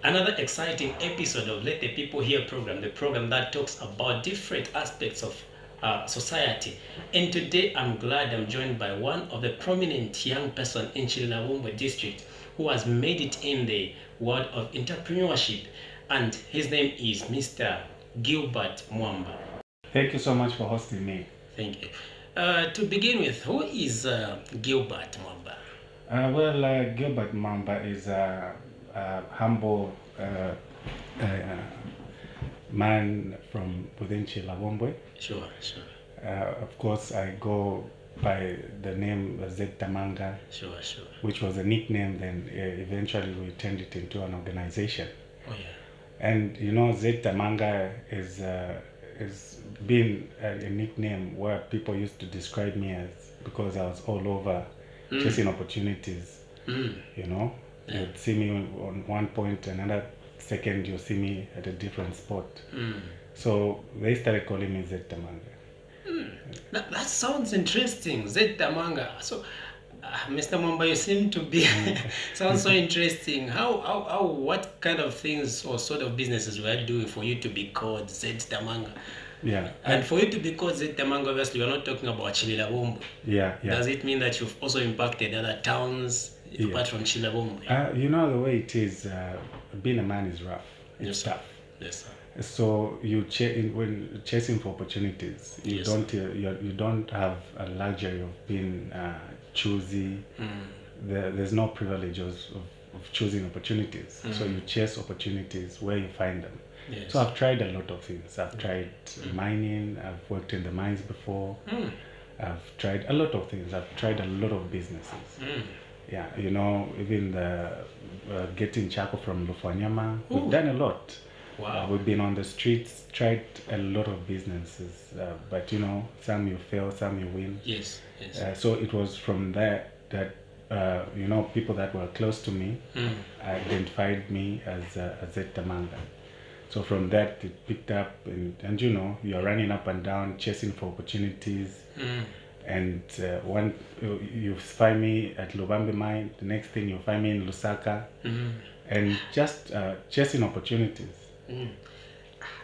Another exciting episode of Let the People Hear program, the program that talks about different aspects of society. And today I'm glad I'm joined by one of the prominent young person in Chilawumwe district who has made it in the world of entrepreneurship. And his name is Mr. Gilbert Mwamba. Thank you so much for hosting me. Thank you. To begin with, who is Gilbert Mwamba? Gilbert Mwamba is a humble man from within Chilawumwe. Sure. Of course, I go by the name Tamanga, Sure. which was a nickname. Then eventually we turned it into an organization. Oh yeah. And you know, Tamanga is been a nickname where people used to describe me as, because I was all over chasing opportunities. You know, you'd see me on one point, another second you see me at a different spot. So they started calling me Tamanga. That sounds interesting, Tamanga. So, Mr. Mwamba, you seem to be sounds so interesting. What kind of things or sort of businesses were you doing for you to be called Tamanga? Yeah. And for you to be called Tamanga, obviously, you're not talking about Chilawumwe. Yeah. Does it mean that you've also impacted other towns apart from Chilawumwe? You know, the way it is, being a man is rough. It's tough. Yes, sir. So when chasing for opportunities, you don't have a luxury of being choosy. There's no privilege of choosing opportunities. So you chase opportunities where you find them. Yes. So I've tried a lot of things. I've tried mining. I've worked in the mines before. I've tried a lot of things. I've tried a lot of businesses. Yeah, you know, even the getting charcoal from Lufanyama. We've done a lot. Wow. We've been on the streets, tried a lot of businesses, but you know, some you fail, some you win. Yes. So it was from there that you know, people that were close to me identified me as Tamanga. So from that it picked up, and you know, you're running up and down chasing for opportunities. And one you find me at Lubambe mine, the next thing you find me in Lusaka, and just chasing opportunities.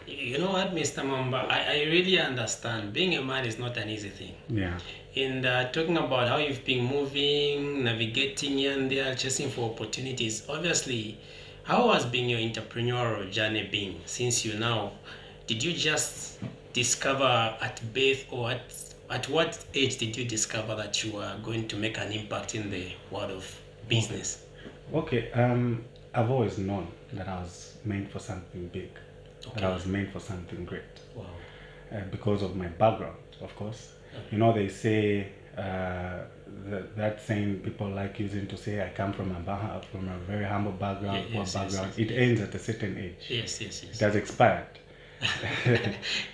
You know what, Mr. Mwamba, I really understand. Being a man is not an easy thing. Yeah. And talking about how you've been moving, navigating here and there, chasing for opportunities, obviously, how has been your entrepreneurial journey been since did you just discover at birth, or at what age did you discover that you were going to make an impact in the world of business? Okay, I've always known that I was meant for something big, that I was meant for something great. Wow. Because of my background, of course. You know, they say, that saying people like using to say, I come from a very humble background, Yes, it ends at a certain age. Yes. It has expired.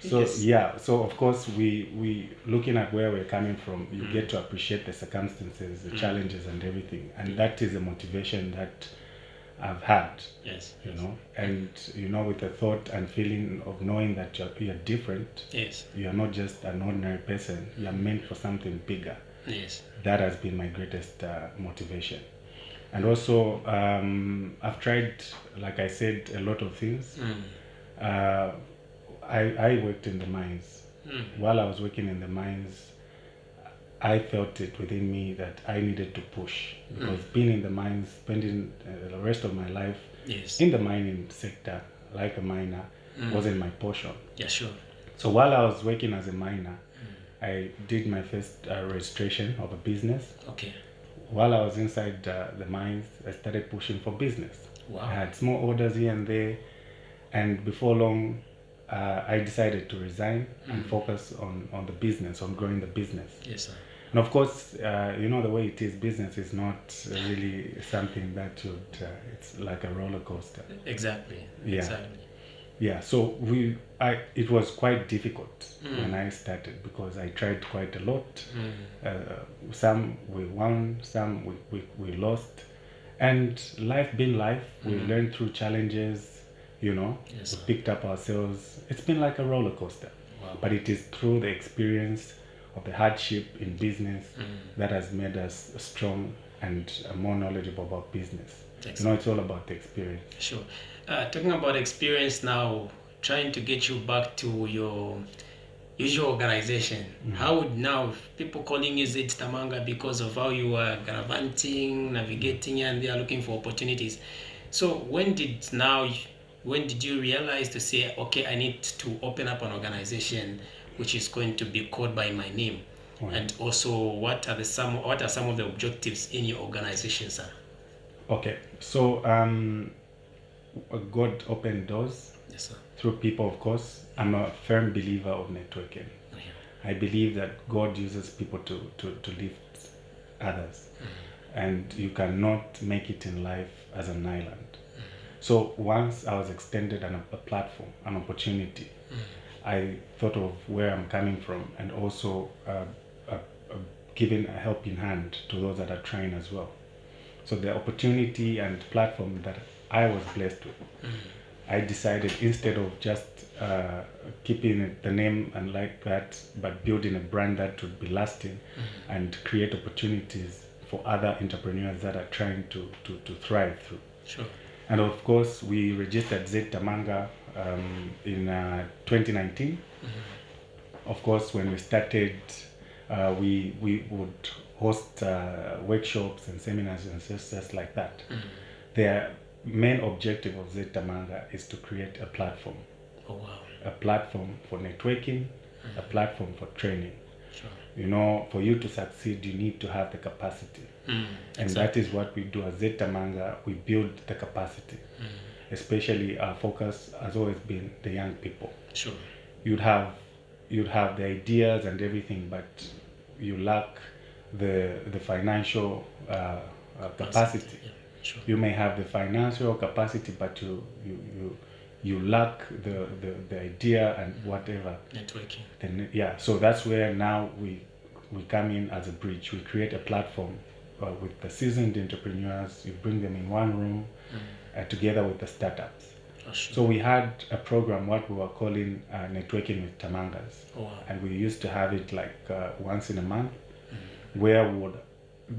So so of course we looking at where we're coming from, you get to appreciate the circumstances, the challenges and everything, and that is a motivation that I've had. Yes. You know, and you know, with the thought and feeling of knowing that you're different. Yes. You're not just an ordinary person, you're meant for something bigger. Yes. That has been my greatest motivation. And also I've tried, like I said, a lot of things. I worked in the mines. While I was working in the mines, I felt it within me that I needed to push, because being in the mines, spending the rest of my life in the mining sector, like a miner, wasn't my portion. Yeah, sure. So while I was working as a miner, I did my first registration of a business. Okay. While I was inside the mines, I started pushing for business. Wow. I had small orders here and there, and before long, I decided to resign and focus on the business, on growing the business. Yes, sir. And of course, you know, the way it is, business is not really something that it's like a roller coaster. Exactly. Yeah. Exactly. Yeah, so it was quite difficult when I started, because I tried quite a lot. Some we won, some we lost. And life being life, we learned through challenges, you know. Yes, we picked up ourselves. It's been like a roller coaster. Wow. But it is through the experience of the hardship in business that has made us strong and more knowledgeable about business. Excellent. You know, it's all about the experience. Sure. Talking about experience now, trying to get you back to your usual organization. How would now people calling you Zed Tamanga because of how you are gallivanting, navigating, and they are looking for opportunities? So when did you realize to say, okay, I need to open up an organization which is going to be called by my name? Right. And also, what are some of the objectives in your organization, sir? Okay, so God opened doors Yes, sir. through people, of course. I'm a firm believer of networking. Oh, yeah. I believe that God uses people to lift others, and you cannot make it in life as an island. So once I was extended a platform, an opportunity, I thought of where I'm coming from, and also giving a helping hand to those that are trying as well. So the opportunity and platform that I was blessed with, I decided instead of just keeping it, the name and like that, but building a brand that would be lasting and create opportunities for other entrepreneurs that are trying to thrive through. Sure. And of course, we registered Zed Tamanga in 2019. Of course, when we started, we would host workshops and seminars and just like that. The main objective of Zed Tamanga is to create a platform. Oh, wow. A platform for networking, a platform for training. Sure. You know, for you to succeed, you need to have the capacity. And that is what we do at Zed Tamanga. We build the capacity. Especially our focus has always been the young people. Sure. You'd have the ideas and everything, but you lack the financial capacity. Yeah. Sure. You may have the financial capacity, but you lack the idea and whatever. Networking. Then, yeah, so that's where now we come in as a bridge. We create a platform with the seasoned entrepreneurs. You bring them in one room together with the startups. Oh, sure. So we had a program what we were calling Networking with Tamangas. Oh, wow. And we used to have it like once in a month, where we would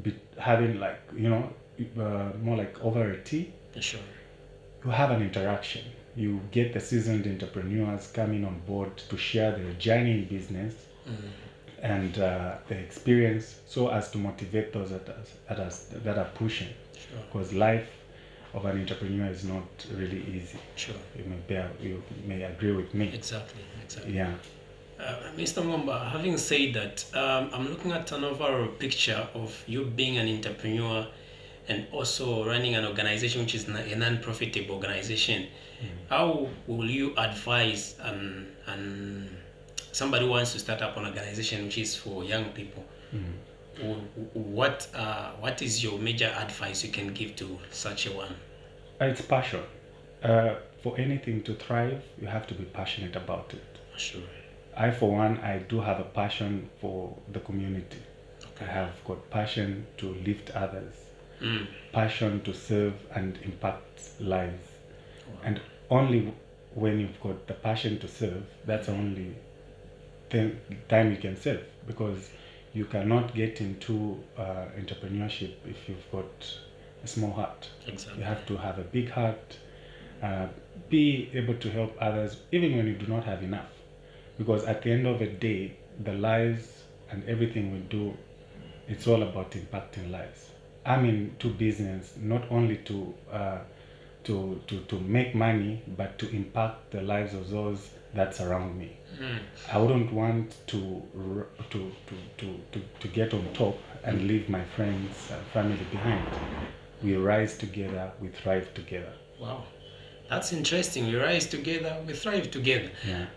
be having like, more like over a tea. Sure. You have an interaction. You get the seasoned entrepreneurs coming on board to share their journey in business and the experience, so as to motivate those that are pushing. Sure. Because life of an entrepreneur is not really easy. Sure. You may agree with me. Exactly. Yeah. Mr. Mwamba, having said that, I'm looking at an overall picture of you being an entrepreneur and also running an organization which is a non-profitable organization. How will you advise and somebody who wants to start up an organization which is for young people? What is your major advice you can give to such a one? It's passion. For anything to thrive, you have to be passionate about it. Sure. I, for one, I do have a passion for the community. Okay. I have got passion to lift others, passion to serve and impact lives. Wow. And only when you've got the passion to serve, that's the only time you can serve, because you cannot get into entrepreneurship if you've got a small heart. Exactly. You have to have a big heart, be able to help others even when you do not have enough. Because at the end of the day, the lives and everything we do, it's all about impacting lives. I'm into business not only to make money, but to impact the lives of those that surround me. I wouldn't want to get on top and leave my friends and family behind. We rise together, we thrive together. Wow. That's interesting. We rise together, we thrive together. Yeah.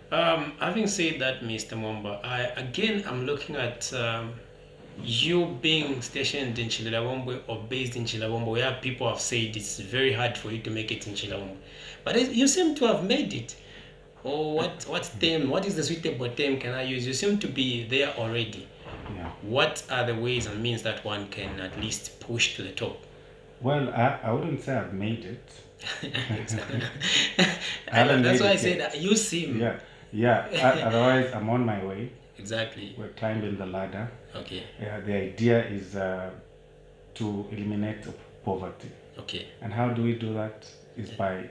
Having said that, Mr. Mwamba, I'm looking at you being stationed in Chilabombo or based in Chilabombo, where people have said it's very hard for you to make it in Chilabombo. But you seem to have made it. Or what is the suitable term can I use? You seem to be there already. Yeah. What are the ways and means that one can at least push to the top? Well, I wouldn't say I've made it. That's why I said that you seem. Yeah. Otherwise, I'm on my way. Exactly. We're climbing the ladder. Okay. The idea is to eliminate poverty. Okay. And how do we do that? Is by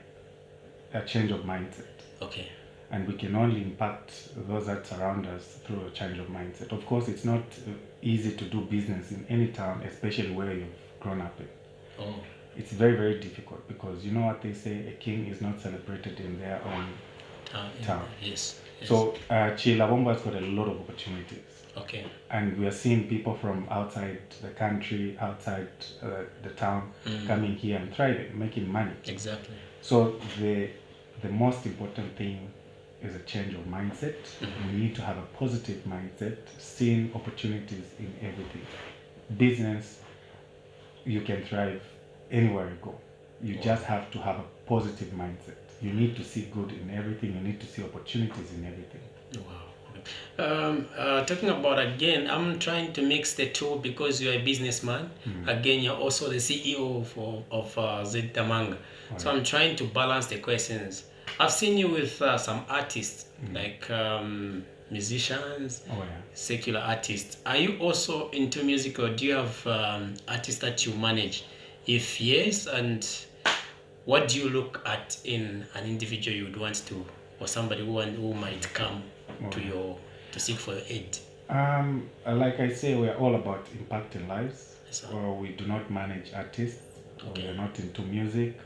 a change of mindset. Okay. And we can only impact those that surround us through a change of mindset. Of course, it's not easy to do business in any town, especially where you've grown up in. Oh. It's very, very difficult because you know what they say, a king is not celebrated in their own town. Yes. So Chilabombo has got a lot of opportunities. Okay. And we are seeing people from outside the country, outside the town, coming here and thriving, making money. Exactly. So the most important thing is a change of mindset. We need to have a positive mindset, seeing opportunities in everything. Business, you can thrive anywhere you go. You just have to have a positive mindset. You need to see good in everything. You need to see opportunities in everything. Wow. Talking about, again, I'm trying to mix the two because you're a businessman. Again, you're also the CEO of Z Tamanga. So I'm trying to balance the questions. I've seen you with some artists, like musicians, secular artists. Are you also into music, or do you have artists that you manage? If yes, and what do you look at in an individual you would want to, or somebody who might come to seek for your aid? Like I say, we're all about impacting lives. Yes, We do not manage artists. Okay. We're not into music.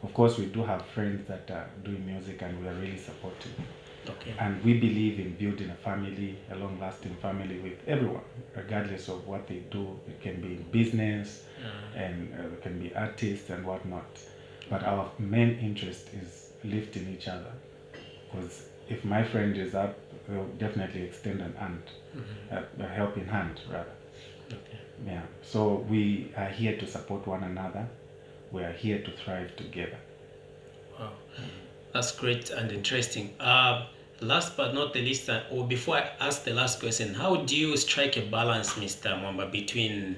Of course, we do have friends that are doing music, and we are really supportive. Okay. And we believe in building a family, a long-lasting family with everyone, regardless of what they do. It can be in business, and it can be artists and whatnot. But our main interest is lifting each other. Because if my friend is up, we'll definitely extend an hand, a helping hand, rather. Okay. Yeah. So we are here to support one another. We are here to thrive together. Wow. That's great and interesting. Last but not the least, or before I ask the last question, how do you strike a balance, Mr. Mwamba, between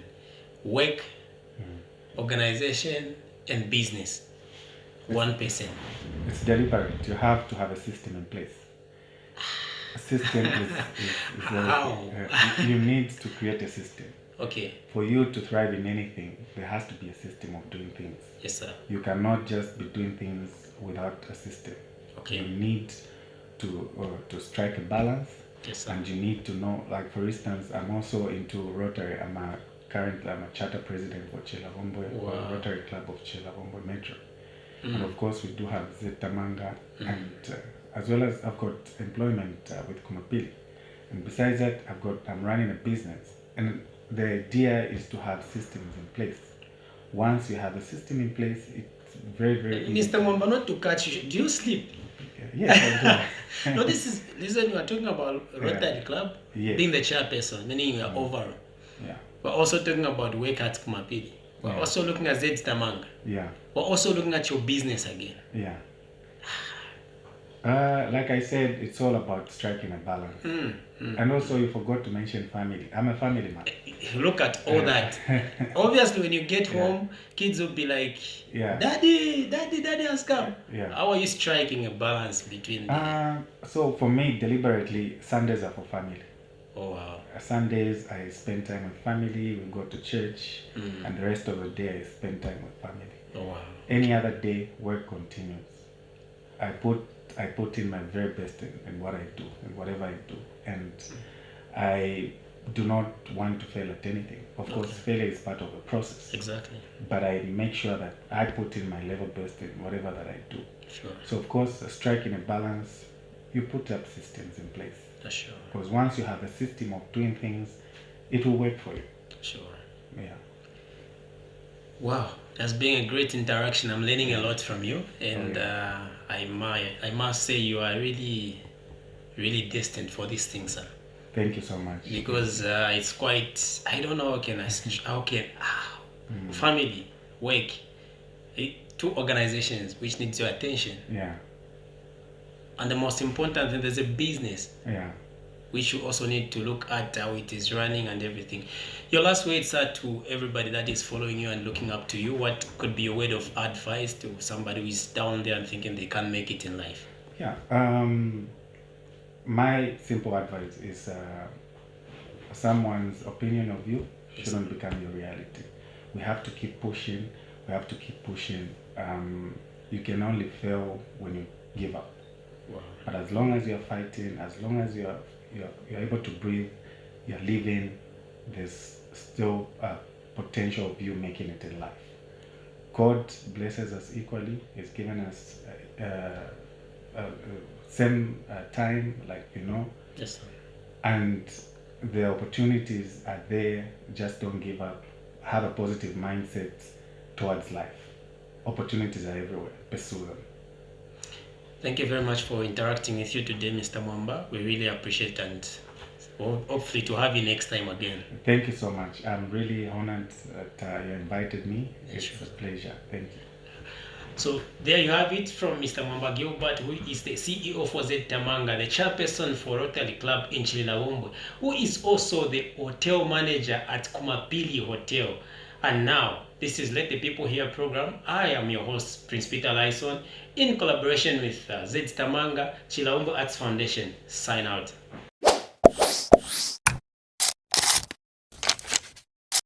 work, organization, and business? One person. It's deliberate. You have to have a system in place. A system is you need to create a system. Okay. For you to thrive in anything, there has to be a system of doing things. Yes, sir. You cannot just be doing things without a system. Okay. You need to strike a balance. Yes, sir. And you need to know, like for instance, I'm also into Rotary. I'm a charter president for Chilabombo, Rotary Club of Chilabombo Metro. And of course, we do have Zetamanga, and as well as I've got employment with Kumapili. And besides that, I'm running a business. And the idea is to have systems in place. Once you have a system in place, it's very, very easy. Mr. Mwamba, not to catch you, do you sleep? Yes, I do. No, listen, you are talking about Rotary Club, being the chairperson, meaning you are overall. Yeah. We're also talking about work at Kumapili. We're also looking at Z Tamanga. Yeah. We're also looking at your business again. Yeah. Like I said, it's all about striking a balance. And also, you forgot to mention family. I'm a family man. Look at all that. Obviously, when you get home, kids will be like, Daddy has come. Yeah. How are you striking a balance between So for me, deliberately, Sundays are for family. Oh, wow. Sundays, I spend time with family. We go to church. And the rest of the day, I spend time with family. Oh, wow. Any other day, work continues. I put in my very best in what I do, in whatever I do. And I do not want to fail at anything. Of course, failure is part of the process. Exactly. But I make sure that I put in my level best in whatever that I do. Sure. So of course, striking a balance, you put up systems in place. Sure. Because once you have a system of doing things, it will work for you. Sure. Yeah. Wow, that's been a great interaction. I'm learning a lot from you, and I must say you are really, really destined for these things, sir. Thank you so much. Because it's quite, I don't know family, work, two organizations which needs your attention. Yeah. And the most important thing, there's a business. Yeah. Which you also need to look at how it is running and everything. Your last words are to everybody that is following you and looking up to you. What could be a word of advice to somebody who is down there and thinking they can't make it in life? Yeah. My simple advice is someone's opinion of you shouldn't become your reality. We have to keep pushing. We have to keep pushing. you can only fail when you give up. Wow. But as long as you're fighting, as long as you're able to breathe, you're living, there's still a potential of you making it in life. God blesses us equally. He's given us same time, like, you know. Yes, sir. And the opportunities are there. Just don't give up. Have a positive mindset towards life. Opportunities are everywhere. Pursue them. Thank you very much for interacting with you today, Mr. Mwamba. We really appreciate it, and hopefully to have you next time again. Thank you so much. I'm really honored that you invited me. It's Sure. a pleasure. Thank you. So there you have it from Mr. Mwamba Gilbert, who is the CEO for Z Tamanga, the chairperson for Rotary Club in Chililawombe, who is also the hotel manager at Kumapili Hotel. And now, this is Let the People Hear program. I am your host, Prince Peter Lyson, in collaboration with Z Tamanga, Chililawombe Arts Foundation. Sign out.